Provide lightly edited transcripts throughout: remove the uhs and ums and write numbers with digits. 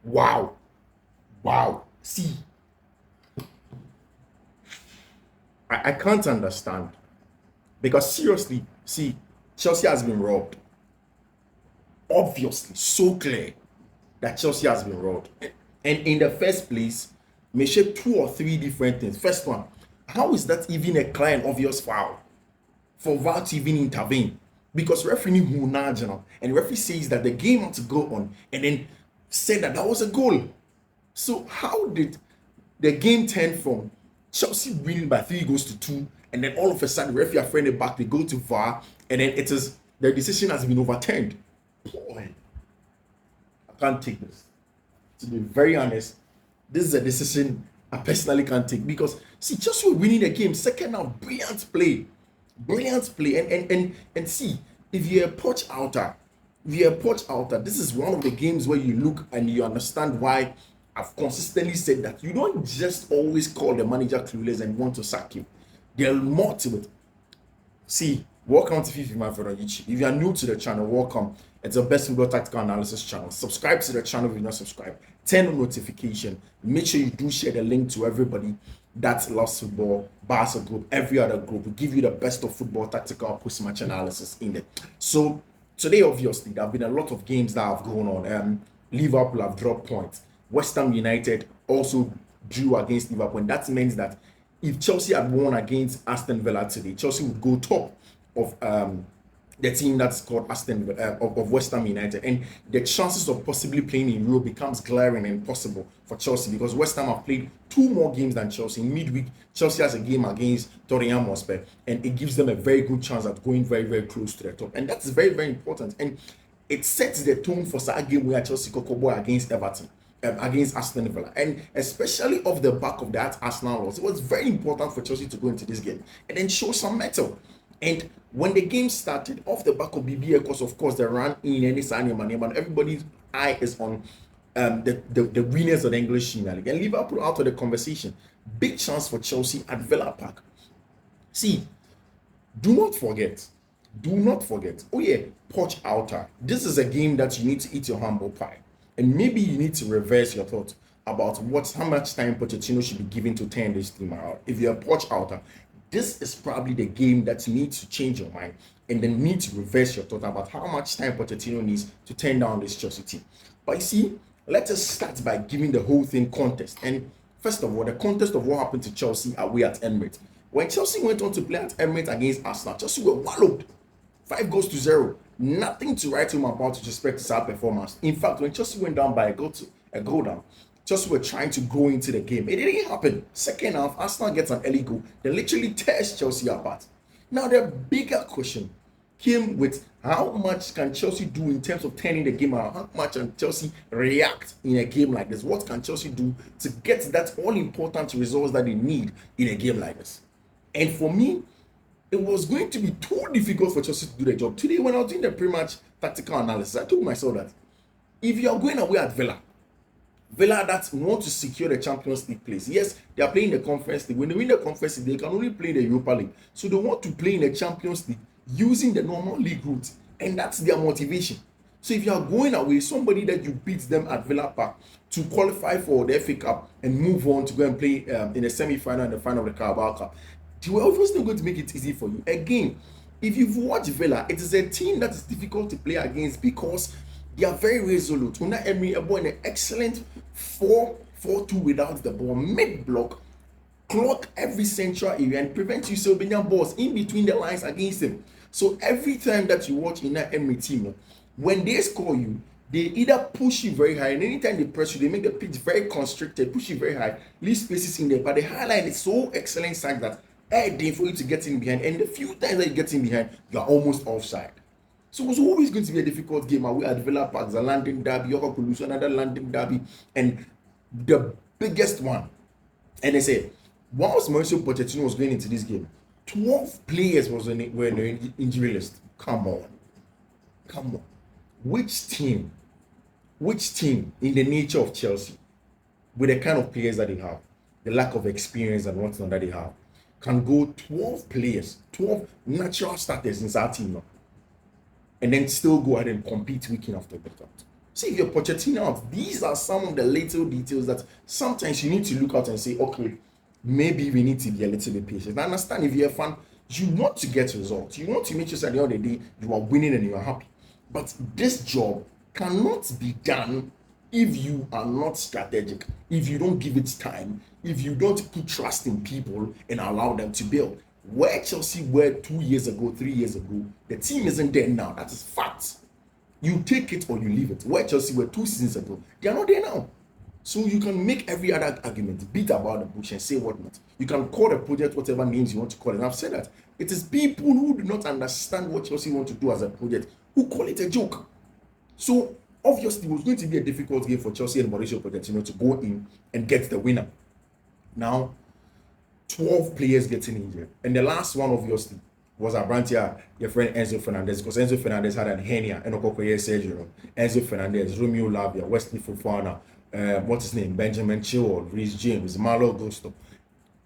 Wow. Wow. See, I can't understand. Because seriously, see, Chelsea has been robbed. Obviously, so clear that Chelsea has been robbed. And in the first place, may shape two or three different things. First one, how is that even a clear and obvious foul for VAR to even intervene? Because referee who now, and referee says that the game had to go on, and then said that that was a goal. So how did the game turn from Chelsea winning by 3 goals to 2, and then all of a sudden the referee are throwing it back, they go to VAR, and then it is the decision has been overturned? Boy, I can't take this. To be very honest, this is a decision I personally can't take because see, Chelsea were winning the game. Second half, brilliant play, and see, if you're a Poch outer, this is one of the games where you look and you understand why I've consistently said that you don't just always call the manager clueless and want to sack him. There's more to it. See, welcome to Fiifi-Manfred on YouTube. If you are new to the channel, welcome. It's the best football tactical analysis channel. Subscribe to the channel if you're not subscribed. Turn on notification. Make sure you do share the link to everybody that loves football, Barca group, every other group. We give you the best of football tactical post-match analysis in there. So today, obviously, there have been a lot of games that have gone on. Liverpool have dropped points. West Ham United also drew against Liverpool, and that means that if Chelsea had won against Aston Villa today, Chelsea would go top of the team that's called Aston of West Ham United, and the chances of possibly playing in Europe becomes glaring and impossible for Chelsea because West Ham have played 2 more games than Chelsea. In midweek, Chelsea has a game against Tottenham Hotspur, and it gives them a very good chance at going very, very close to the top, and that's very, very important. And it sets the tone for that game where Chelsea Kokobo against Everton. Against Aston Villa, and especially off the back of that Arsenal loss, it was very important for Chelsea to go into this game and then show some mettle. And when the game started, off the back of BBA, because of course they ran in any sign of and everybody's eye is on the winners of the English Premier League, and Liverpool out of the conversation. Big chance for Chelsea at Villa Park. See, do not forget. Oh yeah, Poch outer. This is a game that you need to eat your humble pie. And maybe you need to reverse your thought about how much time Pochettino should be given to turn this team around. If you're a Poch outer, this is probably the game that you need to change your mind and then need to reverse your thought about how much time Pochettino needs to turn down this Chelsea team. But you see, let us start by giving the whole thing context. And first of all, the context of what happened to Chelsea away at Emirates. When Chelsea went on to play at Emirates against Arsenal, Chelsea were wallowed. 5 goals to 0. Nothing to write home about with respect to our performance. In fact, when Chelsea went down by a goal down, Chelsea were trying to go into the game. It didn't happen. Second half, Arsenal gets an early goal. They literally tears Chelsea apart. Now, the bigger question came with how much can Chelsea do in terms of turning the game around? How much can Chelsea react in a game like this? What can Chelsea do to get that all-important results that they need in a game like this? And for me, it was going to be too difficult for Chelsea to do the job. Today, when I was doing the pre-match tactical analysis, I told myself that if you are going away at Villa that want to secure the Champions League place, yes, they are playing the Conference League. When they win the Conference League, they can only play in the Europa League. So they want to play in the Champions League using the normal league route, and that's their motivation. So if you are going away, somebody that you beat them at Villa Park to qualify for the FA Cup and move on to go and play in the semi-final and the final of the Carabao Cup, they were obviously going to make it easy for you. Again, if you've watched Villa, it is a team that is difficult to play against because they are very resolute. Unai Emery in an excellent 4-4-2 without the ball, mid-block, clock every central area and prevent you Albanian balls in between the lines against them. So every time that you watch Unai Emery team, when they score you, they either push you very high, and anytime they press you, they make the pitch very constricted, push you very high, leave spaces in there. But the highlight is so excellent side that day for you to get in behind, and the few times that you get in behind, you are almost offside. So it was always going to be a difficult game away at Villa Park, the London derby, York Kulusu, another London derby, and the biggest one. And they say, once Mauricio Pochettino was going into this game, 12 players were in the injury list. Come on. Which team in the nature of Chelsea, with the kind of players that they have, the lack of experience and whatnot that they have, can go 12 players, 12 natural starters in that team now, and then still go ahead and compete week in after week out? See, if you're Pochettino out, these are some of the little details that sometimes you need to look out and say, okay, maybe we need to be a little bit patient. I understand if you're a fan, you want to get results. You want to make sure at the end of the day you are winning and you are happy. But this job cannot be done if you are not strategic, if you don't give it time, if you don't put trust in people and allow them to build. Where Chelsea were 2 years ago, 3 years ago, the team isn't there now. That is fact. You take it or you leave it. Where Chelsea were 2 seasons ago, they are not there now. So you can make every other argument, beat about the bush and say whatnot. You can call the project whatever names you want to call it. And I've said that. It is people who do not understand what Chelsea want to do as a project who call it a joke. So obviously it was going to be a difficult game for Chelsea and Mauricio Pochettino to go in and get the winner. Now, 12 players getting injured. And the last one, obviously, was Abrantia, your friend Enzo Fernandez, because Enzo Fernandez had an hernia and Okokoye surgery. Enzo Fernandez, Romeo Lavia, Wesley Fofana, what's his name? Benjamin Chilwell, Reece James, Malo Gusto.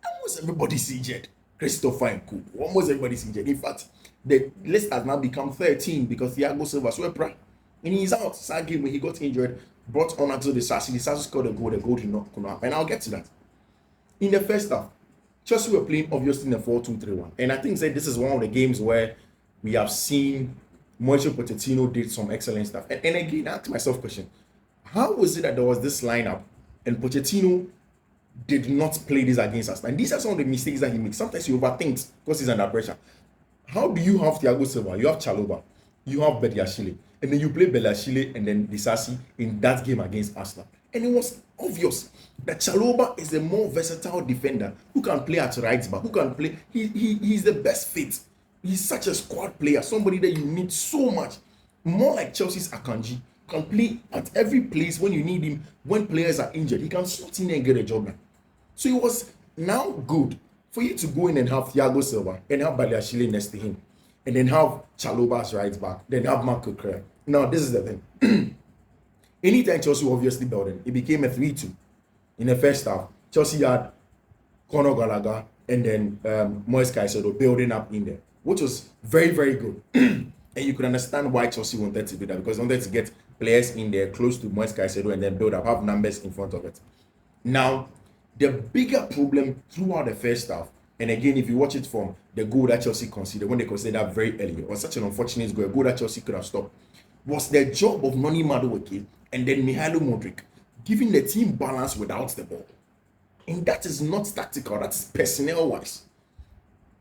Almost everybody's injured. Christopher Nkunku, almost everybody's injured. In fact, the list has now become 13 because Thiago Silva Swepra, and he's out. Sad game when he got injured, brought on to the Sassi. The Sassi scored a goal, the goal did not come up. And I'll get to that. In the first half, Chelsea were playing obviously in a 4-2-3-1. And I think that this is one of the games where we have seen Mauricio Pochettino did some excellent stuff. And again, I asked myself a question. How was it that there was this lineup and Pochettino did not play this against us? And these are some of the mistakes that he makes. Sometimes he overthinks because he's under pressure. How do you have Thiago Silva? You have Chalobah. You have Bediashile. And then you play Bediashile and then Disasi in that game against Arsenal. And it was obvious that Chalobah is a more versatile defender who can play at right back, who can play. He's the best fit. He's such a squad player, somebody that you need so much. More like Chelsea's Akanji, can play at every place when you need him. When players are injured, he can slot in and get a job done. So it was now good for you to go in and have Thiago Silva and have Badiashile next to him, and then have Chalobah as right back, then have Marco Correa. Now this is the thing. Anytime Chelsea obviously building, it became a 3-2. In the first half, Chelsea had Conor Gallagher and then Moise Caicedo building up in there, which was very, very good. And you could understand why Chelsea wanted to do that, because they wanted to get players in there close to Moise Caicedo and then build up, have numbers in front of it. Now, the bigger problem throughout the first half, and again, if you watch it from the goal that Chelsea conceded, when they conceded that very early, it was such an unfortunate goal, a goal that Chelsea could have stopped, was the job of Noni Madueke and then Mihailo Modric, giving the team balance without the ball. And that is not tactical, that's personnel-wise.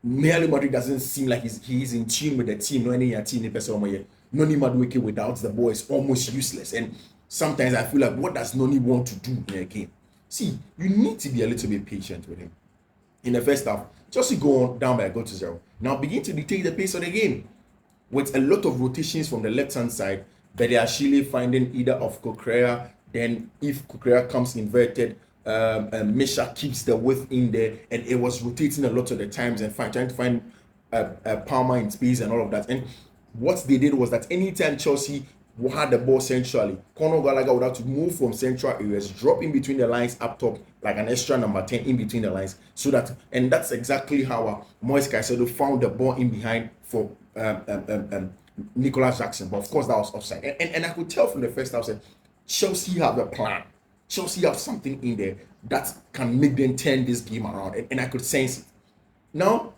Mihailo Modric doesn't seem like he's in tune with the team, no any team in person. Noni Madueke without the ball is almost useless. And sometimes I feel like, what does Noni want to do in a game? See, you need to be a little bit patient with him. In the first half, Chelsea go on down by a goal to 0. Now begin to dictate the pace of the game with a lot of rotations from the left-hand side. Bediashile finding either of Correa, then if Correa comes inverted, Misha keeps the width in there, and it was rotating a lot of the times and trying to find Palmer in space and all of that. And what they did was that anytime Chelsea had the ball centrally, Conor Gallagher would have to move from central areas, drop in between the lines up top like an extra number 10 in between the lines, so that, and that's exactly how Moise Caicedo found the ball in behind for Nicolas Jackson. But of course that was offside, and I could tell from the first half that Chelsea have a plan. Chelsea have something in there that can make them turn this game around, and I could sense it. Now,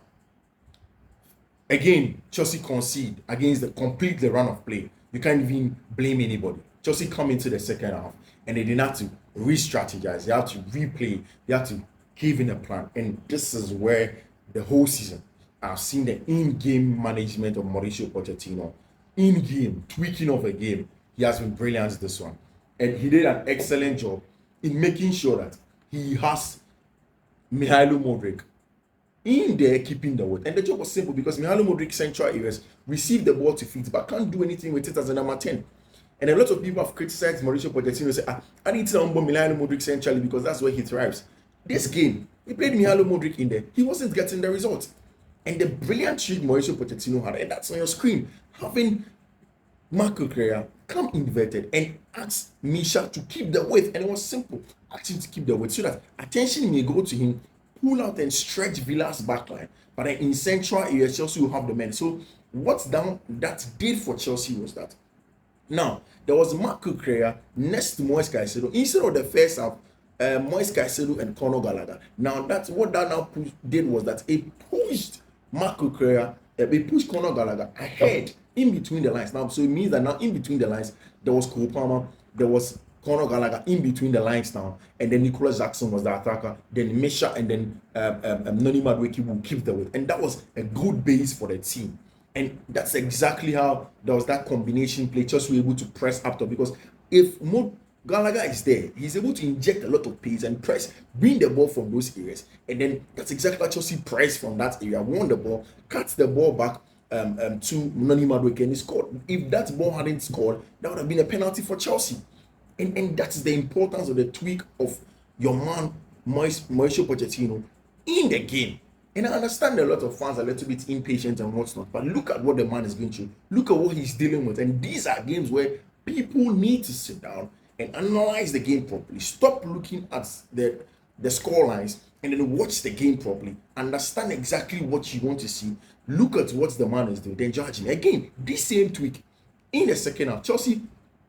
again, Chelsea concede against the completely run of play. You can't even blame anybody. Chelsea come into the second half and they didn't have to re-strategize. They have to replay. They have to give in a plan. And this is where the whole season I've seen the in-game management of Mauricio Pochettino. In-game, tweaking of a game. He has been brilliant this one. And he did an excellent job in making sure that he has Mihailo Modric in there keeping the weight. And the job was simple because Mihailo Modric central areas received the ball to feet but can't do anything with it as a number 10. And a lot of people have criticized Mauricio Pochettino and say, I need to number Mihailo Modric centrally because that's where he thrives. This game, he played Mihailo Modric in there. He wasn't getting the results. And the brilliant trick Mauricio Pochettino had, and that's on your screen, having Marco Correa come inverted and ask Misha to keep the weight. And it was simple. Ask him to keep the weight so that attention may go to him, pull out and stretch Villa's backline. But then in central areas, Chelsea will have the men. So what that did for Chelsea was that Now, there was Marco Correa next to Moise Caicedo. Instead of the first half, Moise Caicedo and Conor Gallagher. Now, that's what that now did was that it pushed Marco Correa, it pushed Conor Gallagher ahead in between the lines. Now, so it means that now in between the lines, there was Cole Palmer, there was Conor Gallagher in between the lines now, and then Nicholas Jackson was the attacker, then Misha, and then Noni Madueke will keep the weight. And that was a good base for the team. And that's exactly how there was that combination play. Just were able to press up top because if Mo Gallagher is there, he's able to inject a lot of pace and press, bring the ball from those areas. And then that's exactly what Chelsea pressed from that area, won the ball, cut the ball back to Noni Madueke, and he scored. If that ball hadn't scored, that would have been a penalty for Chelsea. And that's the importance of the tweak of your man Mauricio Pochettino in the game. And I understand a lot of fans are a little bit impatient and whatnot, but look at what the man is going through. Look at what he's dealing with. And these are games where people need to sit down and analyze the game properly. Stop looking at the score lines and then watch the game properly. Understand exactly what you want to see. Look at what the man is doing. Then judge him. Again, this same tweak in the second half, Chelsea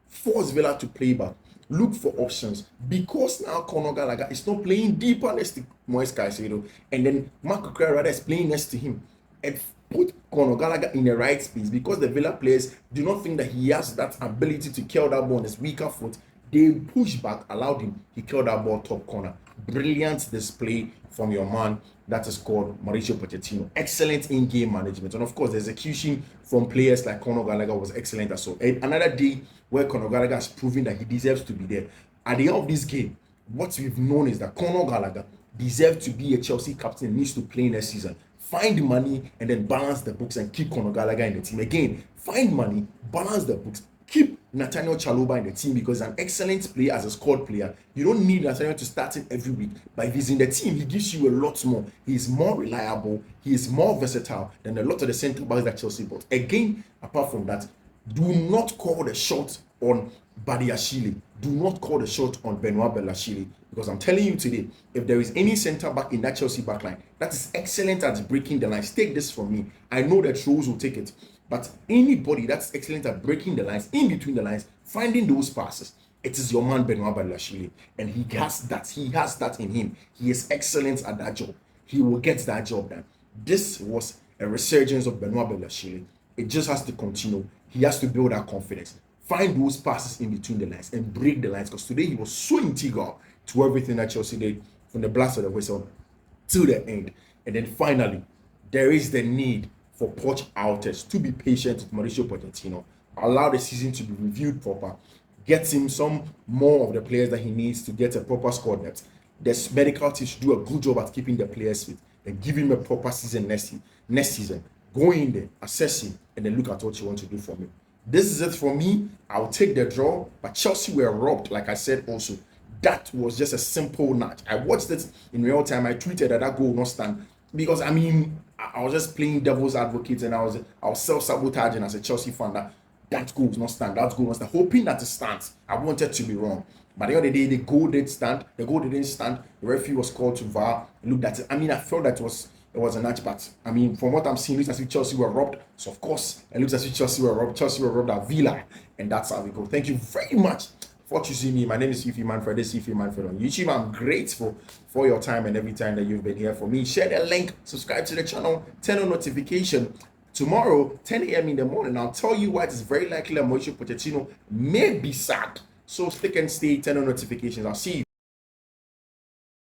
force Villa to play back, look for options, because now Conor Gallagher is not playing deeper next to Moise Caicedo, and then Marco Correa is playing next to him, and put Conor Gallagher in the right space because the Villa players do not think that he has that ability to kill that ball on his weaker foot. They push back, allowed him, he killed that ball top corner. Brilliant display from your man that is called Mauricio Pochettino. Excellent in-game management, and of course the execution from players like Conor Gallagher was excellent as well. And another day where Conor Gallagher has proven that he deserves to be there. At the end of this game, what we've known is that Conor Gallagher deserves to be a Chelsea captain and needs to play next season. Find money and then balance the books and keep Conor Gallagher in the team. Again, find money, balance the books, keep Nathaniel Chalobah in the team because he's an excellent player as a squad player. You don't need Nathaniel to start in every week, but if he's in the team, he gives you a lot more. He is more reliable, he is more versatile than a lot of the centre backs that Chelsea bought. Again, apart from that, do not call the shot on Badiashile. Do not call the shot on Benoit Badiashile because I'm telling you today, if there is any centre back in that Chelsea backline that is excellent at breaking the lines, take this from me. I know that Rose will take it. But anybody that's excellent at breaking the lines, in between the lines, finding those passes, it is your man Benoit Badiashile, and he has that. He has that in him. He is excellent at that job. He will get that job done. This was a resurgence of Benoit Badiashile. It just has to continue. He has to build that confidence. Find those passes in between the lines and break the lines. Because today he was so integral to everything that Chelsea did from the blast of the whistle to the end. And then finally, there is the need for Poch outers to be patient with Mauricio Pochettino, allow the season to be reviewed proper, get him some more of the players that he needs to get a proper squad net. The medical team should do a good job at keeping the players fit and give him a proper season next season. Go in there, assess him, and then look at what you want to do for me. This is it for me. I'll take the draw, but Chelsea were robbed, like I said also. That was just a simple nudge. I watched it in real time. I tweeted that goal will not stand because I was just playing devil's advocate and I was self-sabotaging as a Chelsea fan that goal will not stand. That goal will not stand. Hoping that it stands. I wanted to be wrong. But at the end of the day, the goal did stand. The goal didn't stand. The referee was called to VAR. Looked at it. I felt that it was a match, but from what I'm seeing, it looks as if Chelsea were robbed. So of course, it looks as if Chelsea were robbed. Chelsea were robbed at Villa, and that's how we go. Thank you very much for choosing me. My name is Fiifi-Manfred. This is Fiifi-Manfred on YouTube. I'm grateful for your time and every time that you've been here for me. Share the link, subscribe to the channel, turn on notification. Tomorrow, 10 a.m. in the morning, I'll tell you why it is very likely that Mauricio Pochettino may be sacked. So stick and stay, turn on notifications. I'll see you.